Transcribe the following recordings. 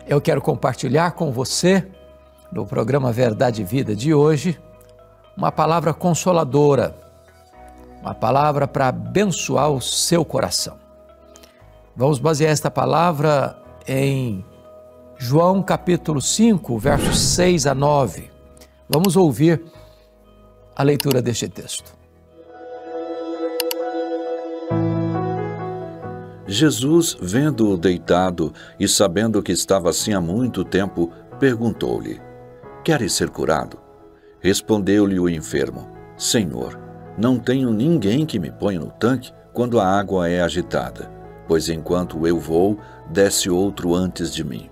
Eu quero compartilhar com você, no programa Verdade e Vida de hoje, uma palavra consoladora, uma palavra para abençoar o seu coração. Vamos basear esta palavra em João capítulo 5, versos 6 a 9. Vamos ouvir a leitura deste texto. Jesus, vendo-o deitado e sabendo que estava assim há muito tempo, perguntou-lhe: Queres ser curado? Respondeu-lhe o enfermo: Senhor, não tenho ninguém que me ponha no tanque quando a água é agitada, pois enquanto eu vou, desce outro antes de mim.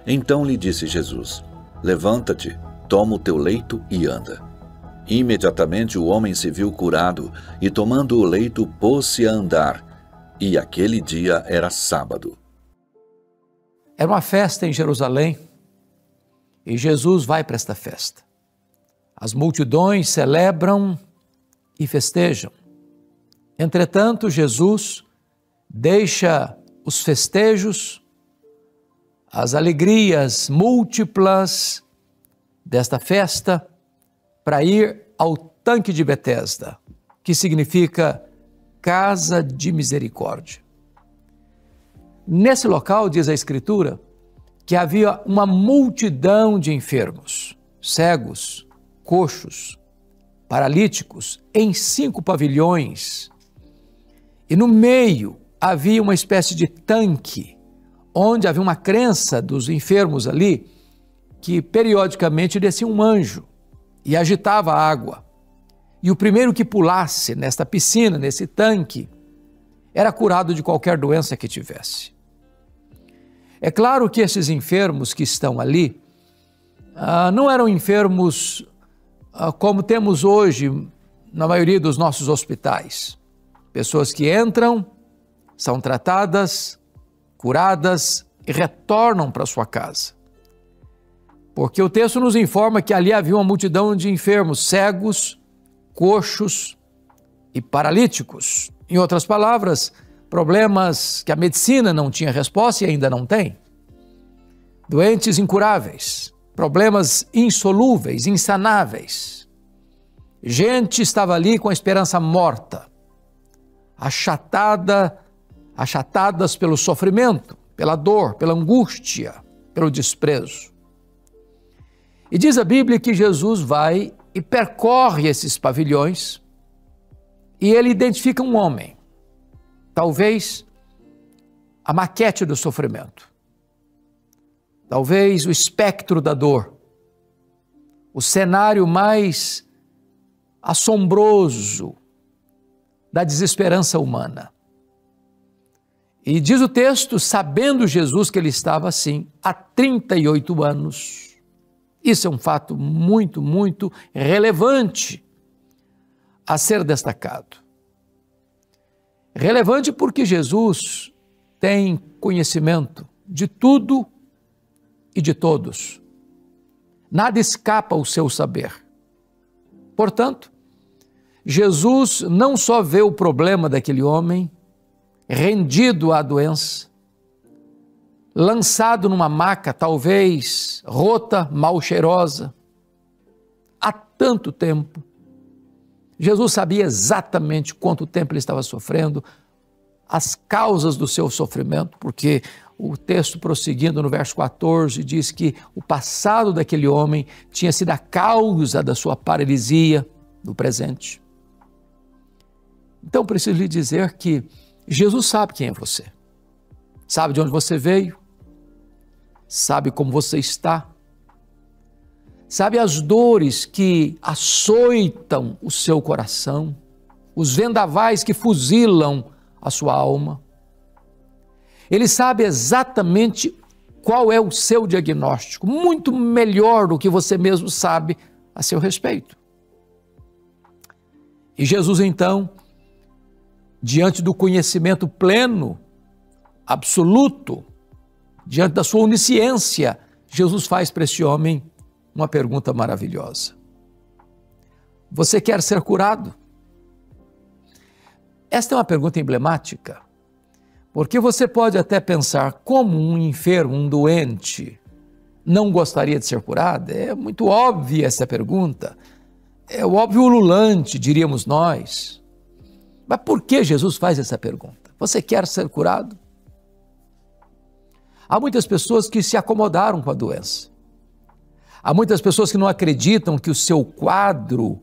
Então lhe disse Jesus: Levanta-te, toma o teu leito e anda. Imediatamente o homem se viu curado e, tomando o leito, pôs-se a andar. E aquele dia era sábado. Era uma festa em Jerusalém e Jesus vai para esta festa. As multidões celebram e festejam. Entretanto, Jesus deixa os festejos, as alegrias múltiplas desta festa para ir ao tanque de Betesda, que significa casa de misericórdia. Nesse local, diz a Escritura, que havia uma multidão de enfermos, cegos, coxos, paralíticos, em 5 pavilhões. E no meio havia uma espécie de tanque, onde havia uma crença dos enfermos ali, que periodicamente descia um anjo e agitava a água. E o primeiro que pulasse nesta piscina, nesse tanque, era curado de qualquer doença que tivesse. É claro que esses enfermos que estão ali não eram enfermos como temos hoje na maioria dos nossos hospitais. Pessoas que entram, são tratadas, curadas e retornam para sua casa. Porque o texto nos informa que ali havia uma multidão de enfermos, cegos, coxos e paralíticos. Em outras palavras, problemas que a medicina não tinha resposta e ainda não tem. Doentes incuráveis, problemas insolúveis, insanáveis. Gente estava ali com a esperança morta, achatadas pelo sofrimento, pela dor, pela angústia, pelo desprezo. E diz a Bíblia que Jesus vai e percorre esses pavilhões e ele identifica um homem, talvez a maquete do sofrimento, talvez o espectro da dor, o cenário mais assombroso da desesperança humana. E diz o texto, sabendo Jesus que ele estava assim há 38 anos, isso é um fato muito, muito relevante a ser destacado. Relevante porque Jesus tem conhecimento de tudo e de todos. Nada escapa ao seu saber. Portanto, Jesus não só vê o problema daquele homem rendido à doença, lançado numa maca, talvez rota, mal cheirosa, há tanto tempo. Jesus sabia exatamente quanto tempo ele estava sofrendo, as causas do seu sofrimento, porque o texto prosseguindo no verso 14 diz que o passado daquele homem tinha sido a causa da sua paralisia no presente. Então preciso lhe dizer que Jesus sabe quem é você, sabe de onde você veio, sabe como você está, sabe as dores que açoitam o seu coração, os vendavais que fuzilam a sua alma. Ele sabe exatamente qual é o seu diagnóstico, muito melhor do que você mesmo sabe a seu respeito. E Jesus, então, diante do conhecimento pleno, absoluto, diante da sua onisciência, Jesus faz para esse homem uma pergunta maravilhosa. Você quer ser curado? Esta é uma pergunta emblemática, Porque você pode até pensar como um enfermo, um doente, não gostaria de ser curado? É muito óbvia essa pergunta. É o óbvio ululante, diríamos nós. Mas por que Jesus faz essa pergunta? Você quer ser curado? Há muitas pessoas que se acomodaram com a doença. Há muitas pessoas que não acreditam que o seu quadro,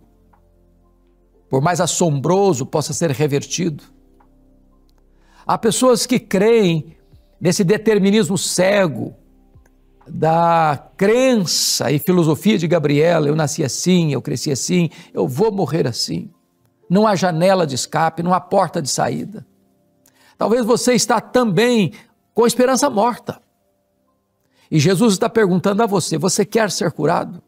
por mais assombroso, possa ser revertido. Há pessoas que creem nesse determinismo cego da crença e filosofia de Gabriela: eu nasci assim, eu cresci assim, eu vou morrer assim. Não há janela de escape, não há porta de saída. Talvez você está também com a esperança morta. E Jesus está perguntando a você: você quer ser curado?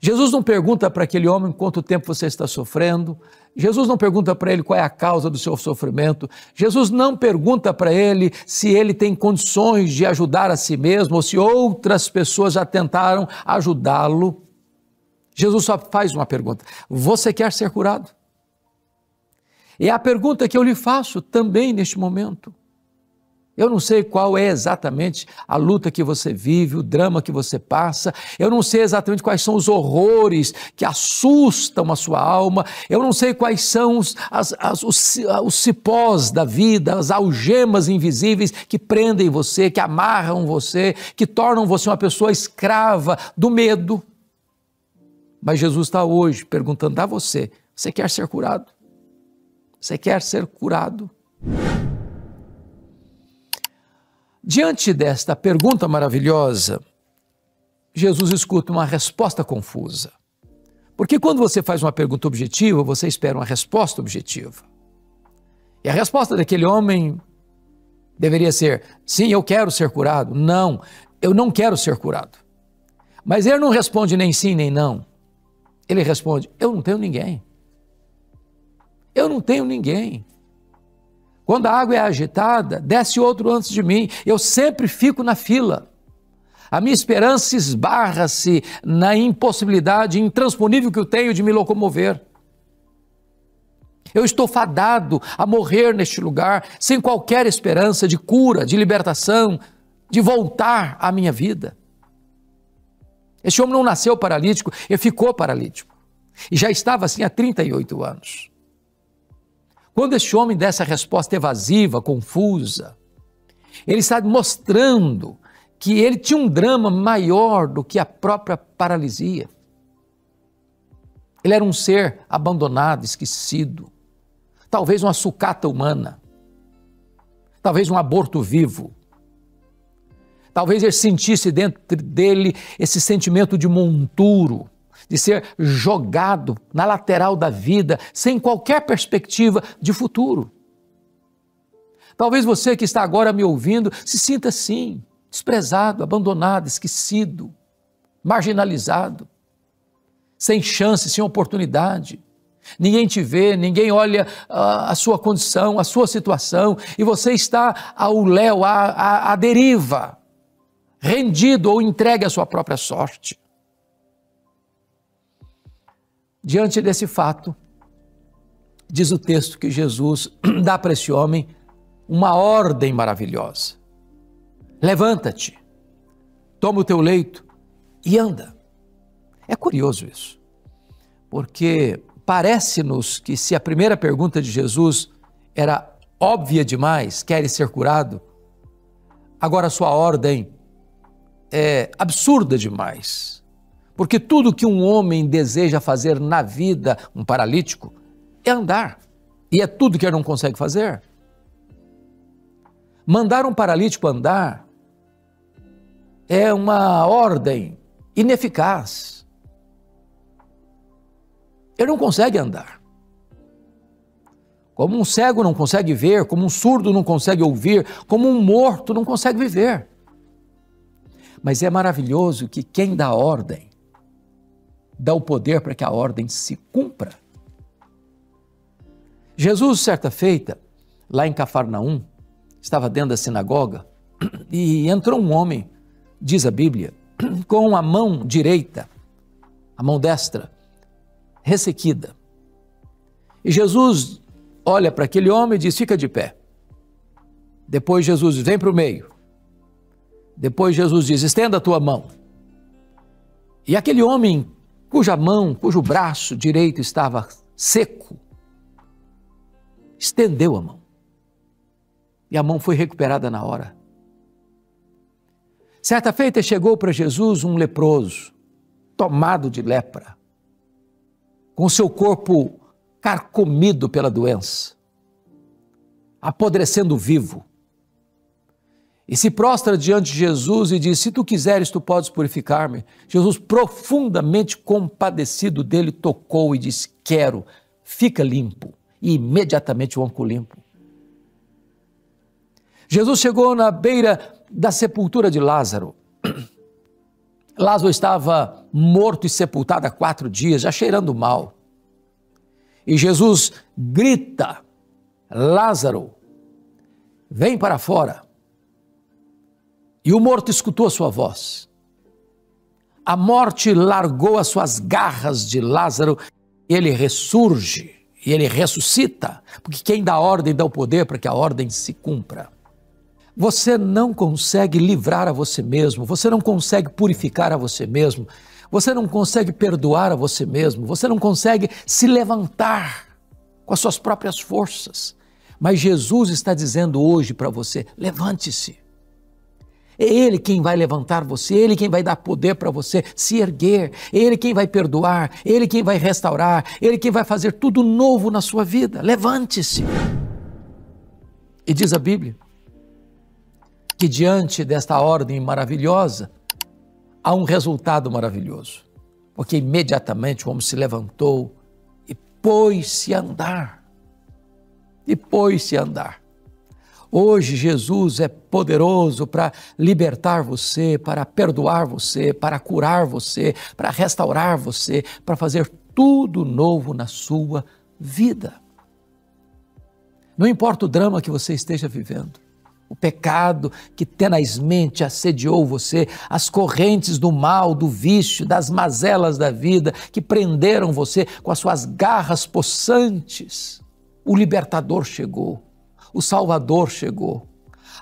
Jesus não pergunta para aquele homem quanto tempo você está sofrendo. Jesus não pergunta para ele qual é a causa do seu sofrimento. Jesus não pergunta para ele se ele tem condições de ajudar a si mesmo ou se outras pessoas já tentaram ajudá-lo. Jesus só faz uma pergunta: você quer ser curado? É a pergunta que eu lhe faço também neste momento. Eu não sei qual é exatamente a luta que você vive, o drama que você passa. Eu não sei exatamente quais são os horrores que assustam a sua alma. Eu não sei quais são os cipós da vida, as algemas invisíveis que prendem você, que amarram você, que tornam você uma pessoa escrava do medo. Mas Jesus está hoje perguntando a você: você quer ser curado? Você quer ser curado? Diante desta pergunta maravilhosa, Jesus escuta uma resposta confusa. Porque quando você faz uma pergunta objetiva, você espera uma resposta objetiva. E a resposta daquele homem deveria ser: sim, eu quero ser curado. Não, eu não quero ser curado. Mas ele não responde nem sim nem não. Ele responde: eu não tenho ninguém. Eu não tenho ninguém. Quando a água é agitada, desce outro antes de mim. Eu sempre fico na fila. A minha esperança esbarra-se na impossibilidade intransponível que eu tenho de me locomover. Eu estou fadado a morrer neste lugar, sem qualquer esperança de cura, de libertação, de voltar à minha vida. Este homem não nasceu paralítico, ele ficou paralítico. E já estava assim há 38 anos. Quando este homem dá essa resposta evasiva, confusa, ele está mostrando que ele tinha um drama maior do que a própria paralisia. Ele era um ser abandonado, esquecido, talvez uma sucata humana, talvez um aborto vivo. Talvez ele sentisse dentro dele esse sentimento de monturo, de ser jogado na lateral da vida, sem qualquer perspectiva de futuro. Talvez você que está agora me ouvindo se sinta assim, desprezado, abandonado, esquecido, marginalizado, sem chance, sem oportunidade. Ninguém te vê, ninguém olha a sua condição, a sua situação, e você está ao léu, à deriva, rendido ou entregue à sua própria sorte. Diante desse fato, diz o texto que Jesus dá para esse homem uma ordem maravilhosa: levanta-te, toma o teu leito e anda. É curioso isso, porque parece-nos que se a primeira pergunta de Jesus era óbvia demais, queres ser curado, agora a sua ordem é absurda demais. Porque tudo que um homem deseja fazer na vida, um paralítico, é andar. E é tudo que ele não consegue fazer. Mandar um paralítico andar é uma ordem ineficaz. Ele não consegue andar. Como um cego não consegue ver, como um surdo não consegue ouvir, como um morto não consegue viver. Mas é maravilhoso que quem dá a ordem dá o poder para que a ordem se cumpra. Jesus, certa feita, lá em Cafarnaum, estava dentro da sinagoga e entrou um homem, diz a Bíblia, com a mão direita, a mão destra, ressequida. E Jesus olha para aquele homem e diz: fica de pé. Depois Jesus diz, vem para o meio. Depois Jesus diz, estenda a tua mão. E aquele homem cujo braço direito estava seco, estendeu a mão. E a mão foi recuperada na hora. Certa feita chegou para Jesus um leproso, tomado de lepra, com seu corpo carcomido pela doença, apodrecendo vivo. E se prostra diante de Jesus e diz, se tu quiseres, tu podes purificar-me. Jesus, profundamente compadecido dele, tocou e disse, quero, fica limpo. E imediatamente o homem ficou limpo. Jesus chegou na beira da sepultura de Lázaro. Lázaro estava morto e sepultado há 4 dias, já cheirando mal. E Jesus grita, Lázaro, vem para fora. E o morto escutou a sua voz. A morte largou as suas garras de Lázaro, e ele ressurge, e ele ressuscita, porque quem dá ordem dá o poder para que a ordem se cumpra. Você não consegue livrar a você mesmo, você não consegue purificar a você mesmo, você não consegue perdoar a você mesmo, você não consegue se levantar com as suas próprias forças. Mas Jesus está dizendo hoje para você, levante-se. É Ele quem vai levantar você, é Ele quem vai dar poder para você se erguer, é Ele quem vai perdoar, é Ele quem vai restaurar, é Ele quem vai fazer tudo novo na sua vida. Levante-se. E diz a Bíblia que diante desta ordem maravilhosa, há um resultado maravilhoso, porque imediatamente o homem se levantou e pôs-se a andar. Hoje Jesus é poderoso para libertar você, para perdoar você, para curar você, para restaurar você, para fazer tudo novo na sua vida. Não importa o drama que você esteja vivendo, o pecado que tenazmente assediou você, as correntes do mal, do vício, das mazelas da vida que prenderam você com as suas garras possantes, o libertador chegou. O Salvador chegou.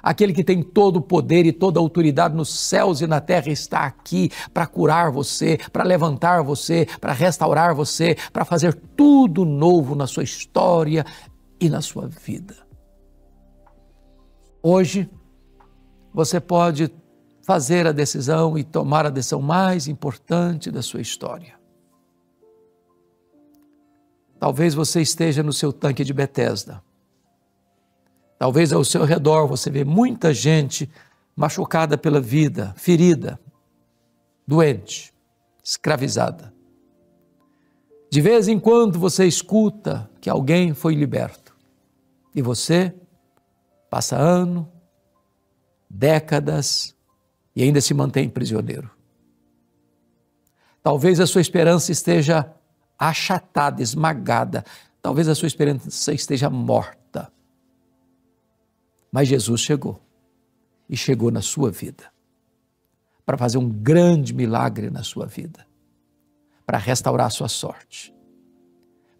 Aquele que tem todo o poder e toda a autoridade nos céus e na terra está aqui para curar você, para levantar você, para restaurar você, para fazer tudo novo na sua história e na sua vida. Hoje, você pode fazer a decisão e tomar a decisão mais importante da sua história. Talvez você esteja no seu tanque de Betesda. Talvez ao seu redor você vê muita gente machucada pela vida, ferida, doente, escravizada. De vez em quando você escuta que alguém foi liberto e você passa ano, décadas e ainda se mantém prisioneiro. Talvez a sua esperança esteja achatada, esmagada. Talvez a sua esperança esteja morta. Mas Jesus chegou, e chegou na sua vida, para fazer um grande milagre na sua vida, para restaurar a sua sorte,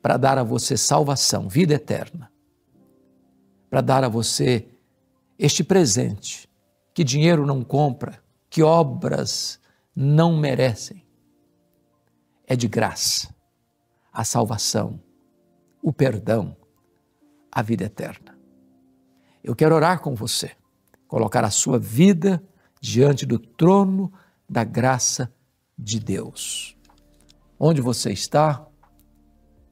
para dar a você salvação, vida eterna, para dar a você este presente que dinheiro não compra, que obras não merecem. É de graça, a salvação, o perdão, a vida eterna. Eu quero orar com você, colocar a sua vida diante do trono da graça de Deus. Onde você está,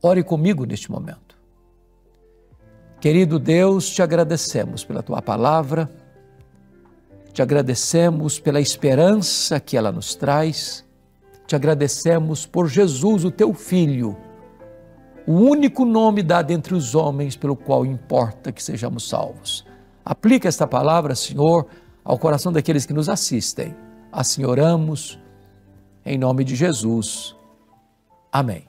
ore comigo neste momento. Querido Deus, te agradecemos pela tua palavra, te agradecemos pela esperança que ela nos traz, te agradecemos por Jesus, o teu Filho, o único nome dado entre os homens pelo qual importa que sejamos salvos. Aplica esta palavra, Senhor, ao coração daqueles que nos assistem. Assim oramos, em nome de Jesus. Amém.